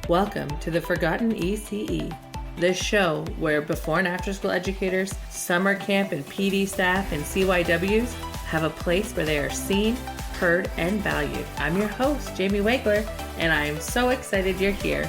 Welcome to the Forgotten ECE, the show where before and after school educators, summer camp and PD staff and CYWs have a place where they are seen, heard, and valued. I'm your host, Jamie Wegler, and I am so excited you're here.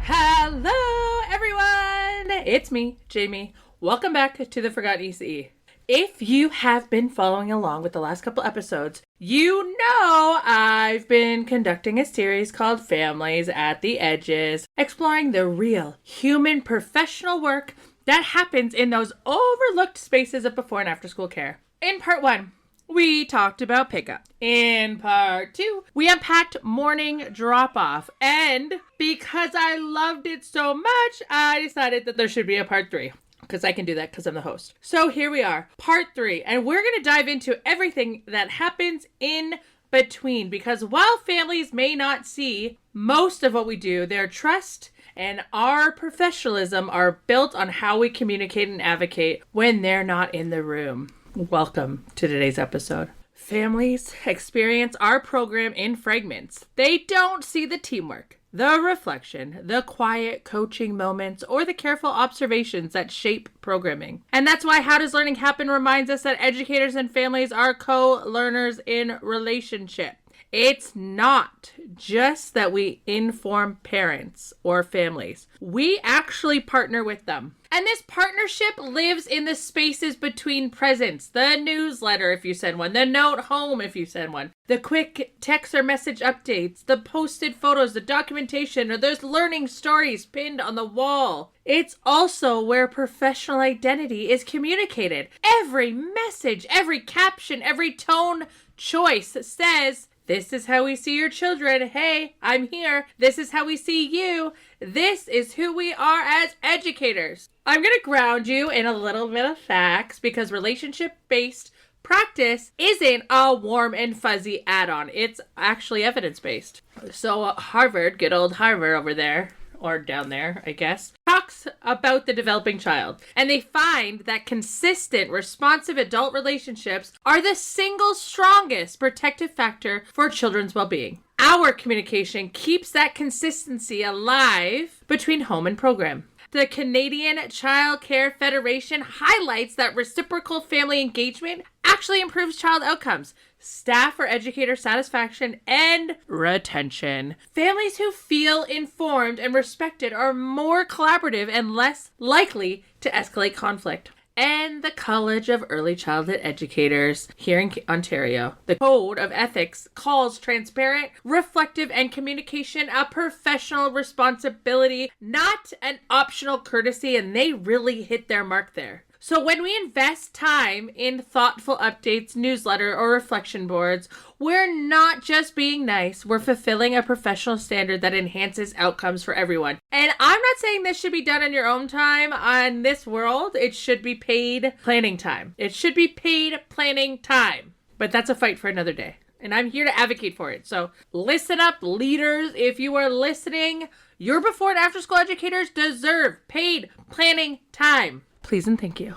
Hello, everyone! It's me, Jamie. Welcome back to the Forgotten ECE. If you have been following along with the last couple episodes, you know I've been conducting a series called Families at the Edges, exploring the real human professional work that happens in those overlooked spaces of before and after school care. In part 1, we talked about pickup. In part 2, we unpacked morning drop-off. And because I loved it so much, I decided that there should be a part 3. Because I can do that because I'm the host. So here we are, part 3. And we're going to dive into everything that happens in between. Because while families may not see most of what we do, their trust and our professionalism are built on how we communicate and advocate when they're not in the room. Welcome to today's episode. Families experience our program in fragments. They don't see the teamwork, the reflection, the quiet coaching moments, or the careful observations that shape programming. And that's why How Does Learning Happen reminds us that educators and families are co-learners in relationship. It's not just that we inform parents or families. We actually partner with them. And this partnership lives in the spaces between presents, the newsletter if you send one, the note home if you send one, the quick text or message updates, the posted photos, the documentation, or those learning stories pinned on the wall. It's also where professional identity is communicated. Every message, every caption, every tone choice says, "This is how we see your children. Hey, I'm here. This is how we see you. This is who we are as educators." I'm going to ground you in a little bit of facts because relationship-based practice isn't a warm and fuzzy add-on. It's actually evidence-based. So Harvard, good old Harvard over there, or down there, I guess, talks about the developing child. And they find that consistent, responsive adult relationships are the single strongest protective factor for children's well-being. Our communication keeps that consistency alive between home and program. The Canadian Child Care Federation highlights that reciprocal family engagement actually improves child outcomes, staff or educator satisfaction, and retention. Families who feel informed and respected are more collaborative and less likely to escalate conflict. And the College of Early Childhood Educators here in Ontario, the Code of Ethics, calls transparent, reflective, and communication a professional responsibility, not an optional courtesy, and they really hit their mark there. So when we invest time in thoughtful updates, newsletter, or reflection boards, we're not just being nice, we're fulfilling a professional standard that enhances outcomes for everyone. And I'm not saying this should be done in your own time. On this world, it should be paid planning time. It should be paid planning time. But that's a fight for another day. And I'm here to advocate for it. So listen up, leaders. If you are listening, your before and after school educators deserve paid planning time. Please and thank you.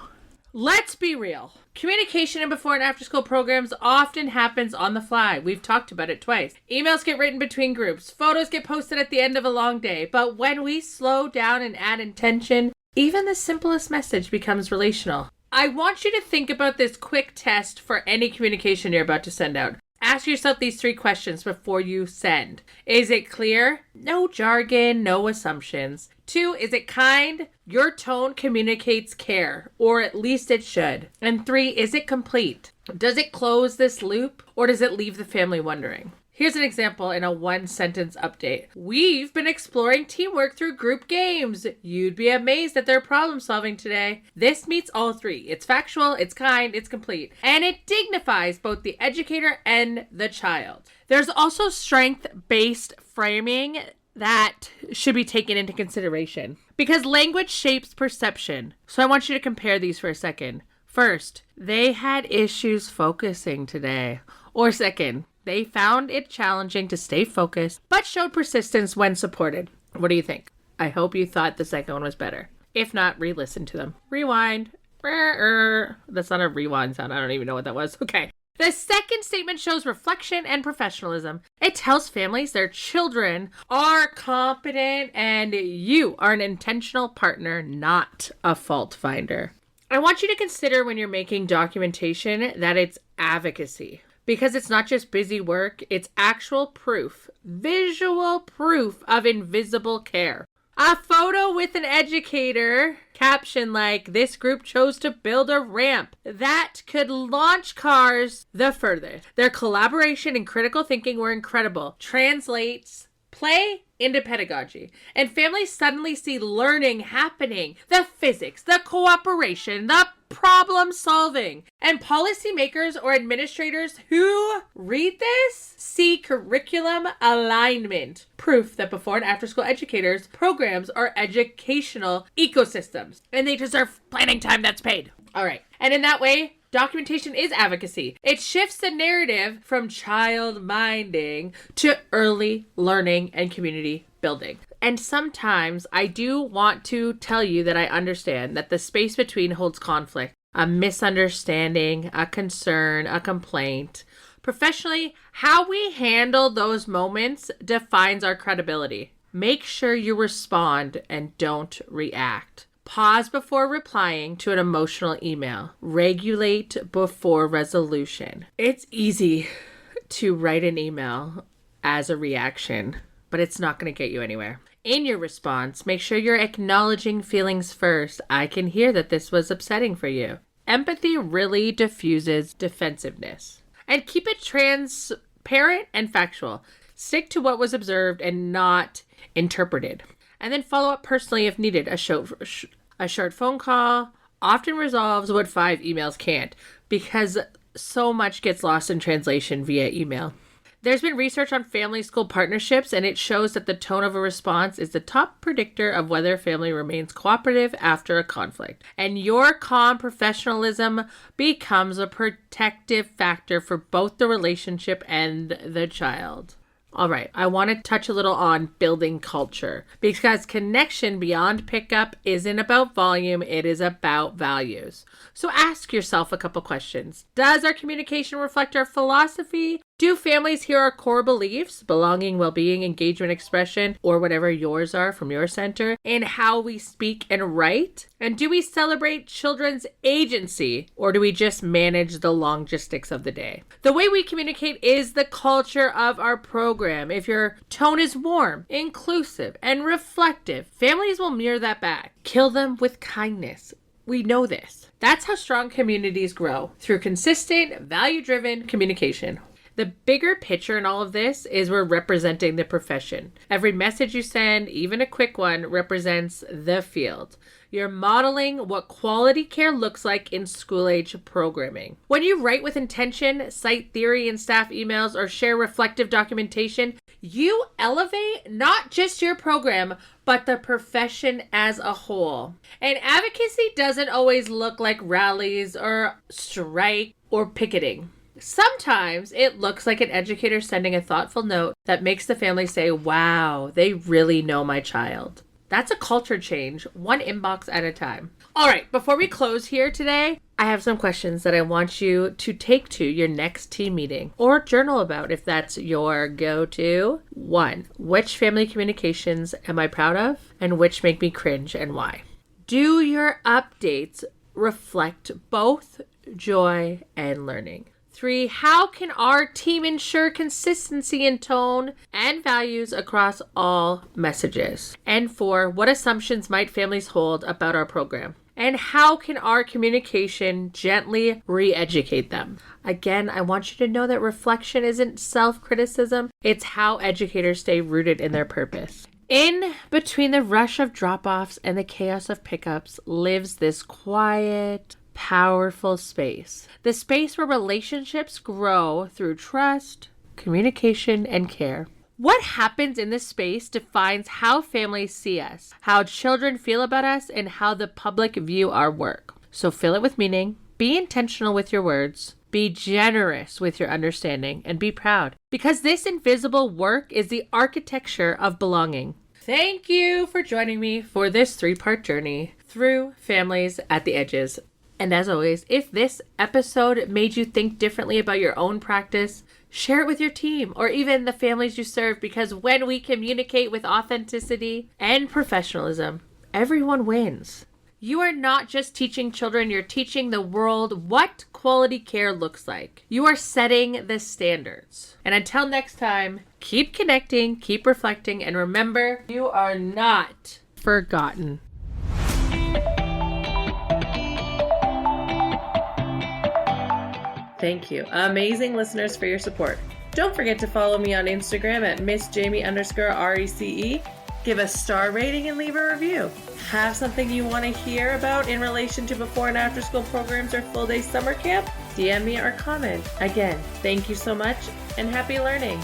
Let's be real. Communication in before and after school programs often happens on the fly. We've talked about it twice. Emails get written between groups. Photos get posted at the end of a long day. But when we slow down and add intention, even the simplest message becomes relational. I want you to think about this quick test for any communication you're about to send out. Ask yourself these 3 questions before you send. Is it clear? No jargon, no assumptions. 2, is it kind? Your tone communicates care, or at least it should. And 3, is it complete? Does it close this loop, or does it leave the family wondering? Here's an example in a 1-sentence update. We've been exploring teamwork through group games. You'd be amazed at their problem solving today. This meets all 3. It's factual, it's kind, it's complete. And it dignifies both the educator and the child. There's also strength-based framing that should be taken into consideration because language shapes perception. So I want you to compare these for a second. First, they had issues focusing today. Or second, they found it challenging to stay focused, but showed persistence when supported. What do you think? I hope you thought the second one was better. If not, re-listen to them. Rewind That's not a rewind sound. I don't even know what that was. Okay. The second statement shows reflection and professionalism. It tells families their children are competent and you are an intentional partner, not a fault finder. I want you to consider when you're making documentation that it's advocacy. Because it's not just busy work, it's actual proof, visual proof of invisible care. A photo with an educator, caption like, "This group chose to build a ramp," that could launch cars the furthest. Their collaboration and critical thinking were incredible. Translates play into pedagogy. And families suddenly see learning happening. The physics, the cooperation, the problem solving. And policymakers or administrators who read this see curriculum alignment. Proof that before and after school educators, programs are educational ecosystems. And they deserve planning time that's paid. All right. And in that way, documentation is advocacy. It shifts the narrative from child minding to early learning and community building. And sometimes I do want to tell you that I understand that the space between holds conflict, a misunderstanding, a concern, a complaint. Professionally, how we handle those moments defines our credibility. Make sure you respond and don't react. Pause before replying to an emotional email. Regulate before resolution. It's easy to write an email as a reaction, but it's not going to get you anywhere. In your response, make sure you're acknowledging feelings first. I can hear that this was upsetting for you. Empathy really diffuses defensiveness. And keep it transparent and factual. Stick to what was observed and not interpreted. And then follow up personally if needed. A short phone call often resolves what 5 emails can't, because so much gets lost in translation via email. There's been research on family-school partnerships, and it shows that the tone of a response is the top predictor of whether a family remains cooperative after a conflict. And your calm professionalism becomes a protective factor for both the relationship and the child. All right, I want to touch a little on building culture, because connection beyond pickup isn't about volume, it is about values. So ask yourself a couple questions. Does our communication reflect our philosophy? Do families hear our core beliefs, belonging, well-being, engagement, expression, or whatever yours are from your center, in how we speak and write? And do we celebrate children's agency, or do we just manage the logistics of the day? The way we communicate is the culture of our program. If your tone is warm, inclusive, and reflective, families will mirror that back. Kill them with kindness. We know this. That's how strong communities grow, through consistent, value-driven communication. The bigger picture in all of this is we're representing the profession. Every message you send, even a quick one, represents the field. You're modeling what quality care looks like in school-age programming. When you write with intention, cite theory in staff emails, or share reflective documentation, you elevate not just your program, but the profession as a whole. And advocacy doesn't always look like rallies or strike or picketing. Sometimes it looks like an educator sending a thoughtful note that makes the family say, "Wow, they really know my child." That's a culture change, one inbox at a time. All right, before we close here today, I have some questions that I want you to take to your next team meeting or journal about if that's your go-to. 1, which family communications am I proud of and which make me cringe and why? Do your updates reflect both joy and learning? 3, how can our team ensure consistency in tone and values across all messages? And 4, what assumptions might families hold about our program? And how can our communication gently re-educate them? Again, I want you to know that reflection isn't self-criticism. It's how educators stay rooted in their purpose. In between the rush of drop-offs and the chaos of pickups lives this quiet, powerful space. The space where relationships grow through trust, communication, and care. What happens in this space defines how families see us, how children feel about us, and how the public view our work. So fill it with meaning, be intentional with your words, be generous with your understanding, and be proud. Because this invisible work is the architecture of belonging. Thank you for joining me for this 3-part journey through families at the edges. And as always, if this episode made you think differently about your own practice, share it with your team or even the families you serve, because when we communicate with authenticity and professionalism, everyone wins. You are not just teaching children, you're teaching the world what quality care looks like. You are setting the standards. And until next time, keep connecting, keep reflecting, and remember, you are not forgotten. Thank you, amazing listeners, for your support. Don't forget to follow me on Instagram at MissJamie_RECE. Give a star rating and leave a review. Have something you want to hear about in relation to before and after school programs or full day summer camp? DM me or comment. Again, thank you so much and happy learning.